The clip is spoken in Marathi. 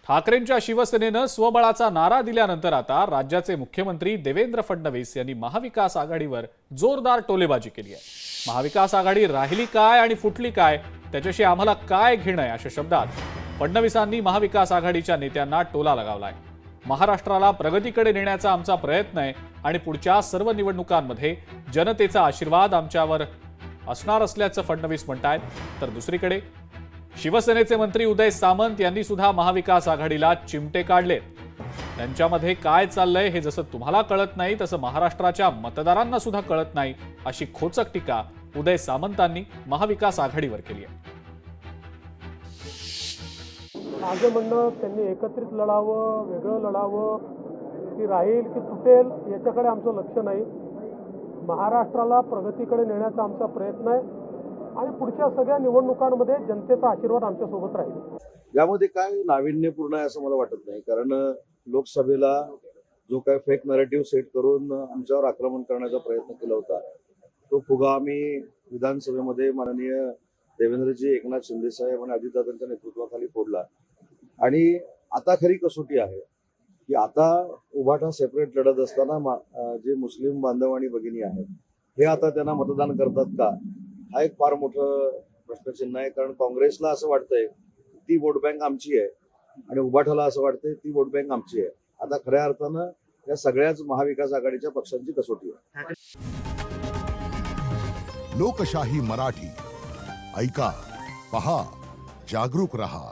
ठाकरेंच्या शिवसेनेनं स्वबळाचा नारा दिल्यानंतर आता राज्याचे मुख्यमंत्री देवेंद्र फडणवीस यांनी महाविकास आघाडीवर जोरदार टोलेबाजी केली आहे। महाविकास आघाडी राहिली काय आणि फुटली काय त्याच्याशी आम्हाला काय घेणं आहे अशा शब्दात फडणवीसांनी महाविकास आघाडीच्या नेत्यांना टोला लगावलाय। महाराष्ट्राला प्रगतीकडे नेण्याचा आमचा प्रयत्न आहे आणि पुढच्या सर्व निवडणुकांमध्ये जनतेचा आशीर्वाद आमच्यावर असणार असल्याचं फडणवीस म्हणतायत। तर दुसरीकडे शिवसेनेचे मंत्री उदय सामंत यांनी सुद्धा महाविकास आघाडीला चिमटे काढले। त्यांच्यामध्ये काय चाललंय हे जसं तुम्हाला कळत नाही तसं महाराष्ट्राच्या मतदारांना सुद्धा कळत नाही अशी खोचक टीका उदय सामंतांनी महाविकास आघाडीवर केली आहे। माझं म्हणणं त्यांनी एकत्रित लढावं, वेगळं लढावं, की राहील की तुटेल याच्याकडे आमचं लक्ष नाही। महाराष्ट्राला प्रगतीकडे नेण्याचा आमचा प्रयत्न आहे आणि पुढच्या सगळ्या निवडणुकांमध्ये जनतेचा आशीर्वाद आमच्या सोबत राहील। यामध्ये काय नाविन्यपूर्ण आहे असं मला वाटत नाही, कारण लोकसभेला जो काय फेक नरेटिव्ह सेट करून आमच्यावर आक्रमण करण्याचा प्रयत्न केला होता तो फुगा आम्ही विधानसभेमध्ये माननीय देवेंद्रजी एकनाथ शिंदे साहेब आणि अजितदादांच्या नेतृत्वाखाली फोडला। आणि आता खरी कसोटी आहे की आता उभाटा सेपरेट लढत असताना जे मुस्लिम बांधव आणि भगिनी आहेत हे आता त्यांना मतदान करतात का, हा एक फार मोठं प्रश्नचिन्ह आहे। कारण काँग्रेसला असं वाटतंय ती वोट बँक आमची आहे आणि उभाटाला असं वाटतंय ती वोट बँक आमची आहे। आता खऱ्या अर्थानं या सगळ्याच महाविकास आघाडीच्या पक्षांची कसोटी आहे। लोकशाही मराठी ऐका, पहा, जागरूक रहा।